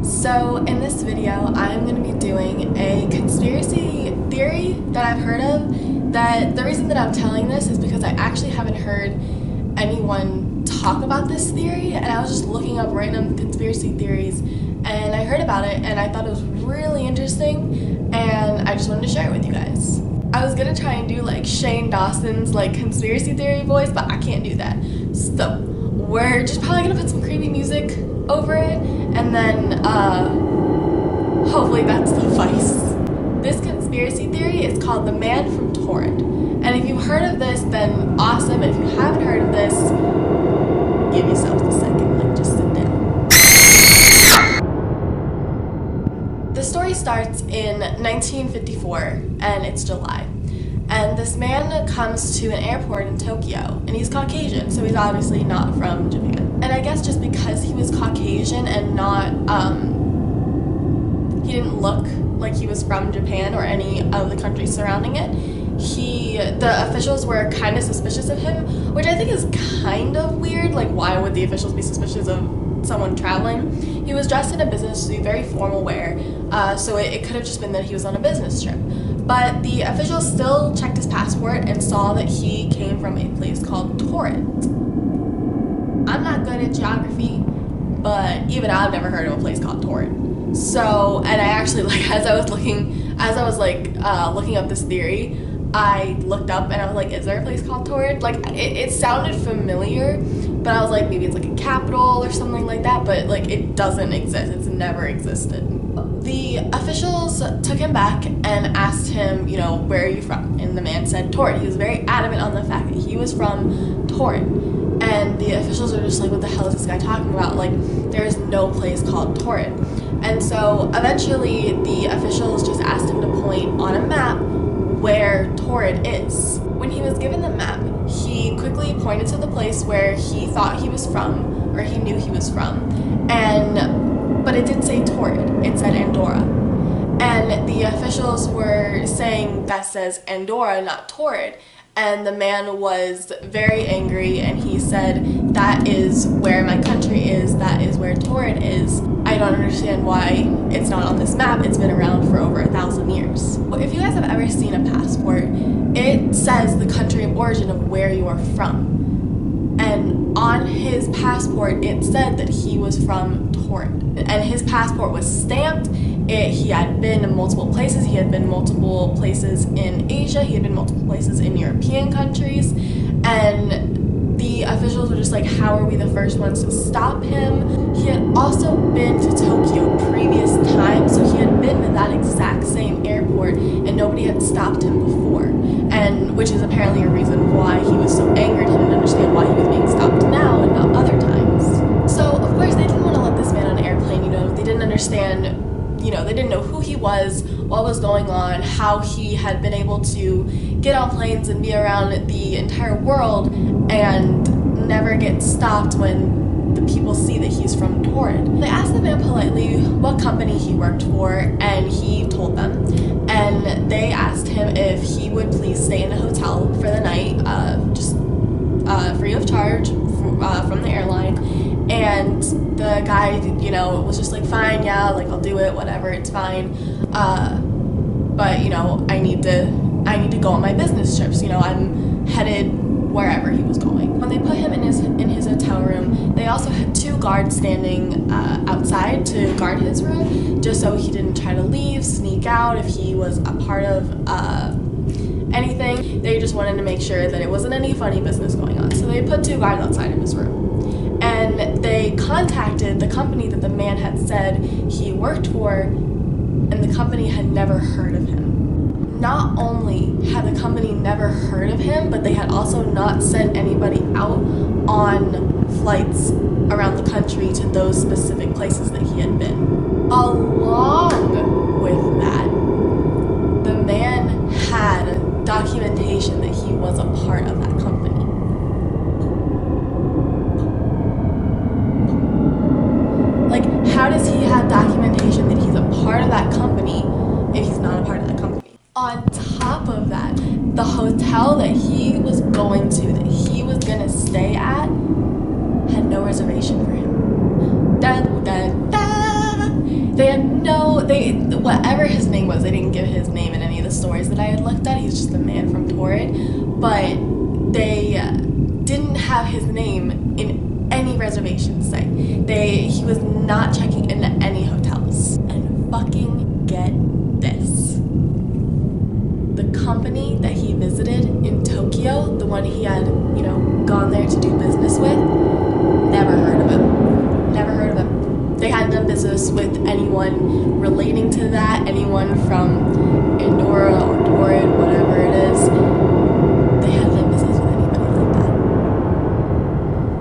So in this video, I'm going to be doing a conspiracy theory that I've heard of. That the reason that I'm telling this is because I actually haven't heard anyone talk about this theory, and I was just looking up random conspiracy theories and I heard about it and I thought it was really interesting and I just wanted to share it with you guys. I was gonna try and do like Shane Dawson's like conspiracy theory voice, but I can't do that. So we're just probably gonna put some creepy music over it and then hopefully that's the suffice. This conspiracy theory is called the Man from Taured. And if you've heard of this, then awesome. If you haven't heard of this, give yourselves a second, like just sit down. The story starts in 1954 and it's July. And this man comes to an airport in Tokyo, and he's Caucasian, so he's obviously not from Japan. And I guess just because he was Caucasian and not, he didn't look like he was from Japan or any of the countries surrounding it, the officials were kind of suspicious of him, which I think is kind of weird. Like, why would the officials be suspicious of someone traveling? He was dressed in a business suit, very formal wear, so it could have just been that he was on a business trip. But the officials still checked his passport and saw that he came from a place called Taured. I'm not good at geography, but even I've never heard of a place called Taured. So, and I actually, like, as I was looking up this theory, I looked up and I was like, is there a place called Taured? Like, it sounded familiar, but I was like, maybe it's like a capital or something like that, but like, it doesn't exist. It's never existed. The officials took him back and asked him, you know, where are you from? And the man said Taured. He was very adamant on the fact that he was from Taured. And the officials were just like, what the hell is this guy talking about? Like, there's no place called Taured. And so eventually the officials just asked him to point on a map where Taured is. When he was given the map, he quickly pointed to the place where he thought he was from, or he knew he was from, but it didn't say Taured, it said Andorra. And the officials were saying that says Andorra, not Taured. And the man was very angry and he said, that is where my country is, that is where Taured is. I don't understand why it's not on this map. It's been around for over 1,000 years. If you guys have ever seen a passport, it says the country of origin of where you are from. And on his passport, it said that he was from Taured. And his passport was stamped. He had been in multiple places. He had been multiple places in Asia. He had been multiple places in European countries. And the officials were just like, how are we the first ones to stop him? He had also been to Tokyo previous times, so he had been to that exact same airport and nobody had stopped him before. And which is apparently a reason why he was so angry. He didn't understand why he was being stopped now and not other times. So of course they didn't want to let this man on an airplane, you know, they didn't understand, you know, they didn't know who he was, what was going on, how he had been able to get on planes and be around the entire world and never get stopped when the people see that he's from Taured. They asked the man politely what company he worked for, and he told them. And they asked him if he would please stay in a hotel for the night, just free of charge from the airline. And the guy, you know, was just like, fine, yeah, like I'll do it, whatever, it's fine. But you know, I need to go on my business trips. You know, I'm headed wherever he was going. When they put him in his hotel room, they also had 2 guards standing outside to guard his room, just so he didn't try to leave, sneak out if he was a part of anything. They just wanted to make sure that it wasn't any funny business going on. So they put 2 guards outside of his room. And they contacted the company that the man had said he worked for, and the company had never heard of him. Not only had the company never heard of him, but they had also not sent anybody out on flights around the country to those specific places that he had been. Along with that, the man had documentation that he was a part of that company. Like, how does he have documentation that he's a part of that company if he's not a part of that company? On top of that, the hotel that he was going to, that he was gonna stay at, had no reservation for him. Da, da, da. whatever his name was, they didn't give his name in any of the stories that I had looked at. He's just the man from Taured, but they didn't have his name in any reservation site. He was not checking into any hotels. And fucking get this. The company that he visited in Tokyo, the one he had, you know, gone there to do business with, never heard of him. Never heard of him. They hadn't done business with anyone relating to that, anyone from Endora or Taured, whatever it is. They hadn't done business with anybody like that.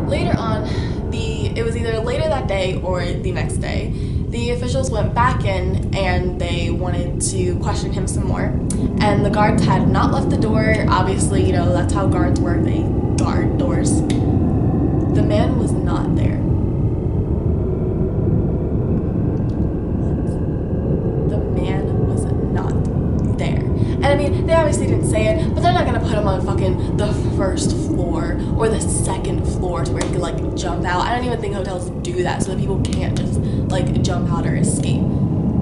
Later on, it was either later that day or the next day, the officials went back in and they wanted to question him some more. And the guards had not left the door. Obviously, you know, that's how guards work. They guard doors. The man was not there. The man was not there. And I mean, they obviously didn't say it, but they're not gonna put him on fucking the first floor or the second floor to where he could like jump out. I don't even think hotels do that so that people can't just like jump out or escape.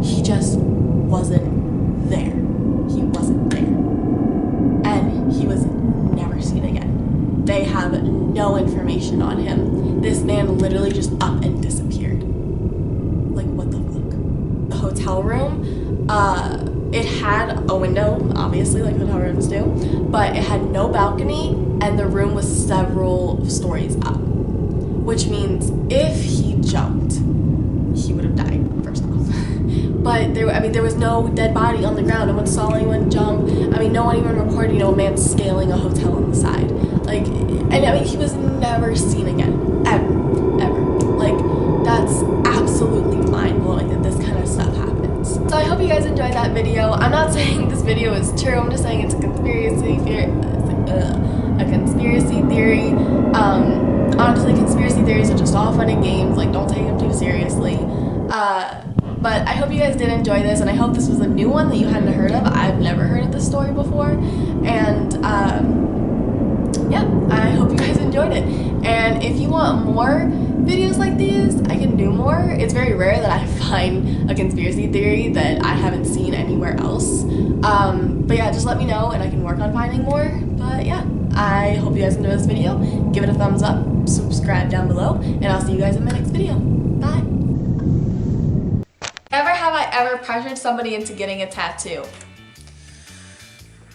He just wasn't there. He wasn't there. And he was never seen again. They have no information on him. This man literally just up and disappeared. Like, what the fuck? The hotel room, it had a window, obviously, like hotel rooms do, but it had no balcony, and the room was several stories up. Which means if he jumped, he would have died, first off. But there was no dead body on the ground. No one saw anyone jump. I mean, no one even reported, you know, a man scaling a hotel on the side. Like, and I mean, he was never seen again. Ever. Like, that's absolutely mind-blowing that this kind of stuff happens. So I hope you guys enjoyed that video. I'm not saying this video is true. I'm just saying it's a conspiracy theory. Honestly, conspiracy theories are just all fun and games. Like, don't take them too seriously. But I hope you guys did enjoy this, and I hope this was a new one that you hadn't heard of. I've never heard of this story before, and yeah, I hope you guys enjoyed it. And if you want more videos like these, I can do more. It's very rare that I find a conspiracy theory that I haven't seen anywhere else. But yeah, just let me know and I can work on finding more. But yeah, I hope you guys enjoyed this video. Give it a thumbs up, subscribe down below, and I'll see you guys in my next video. Bye. Never have I ever pressured somebody into getting a tattoo.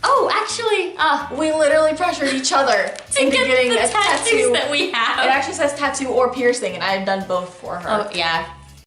Oh, actually, We literally pressured each other into getting a tattoo that we have. It actually says tattoo or piercing, and I have done both for her. Oh, yeah.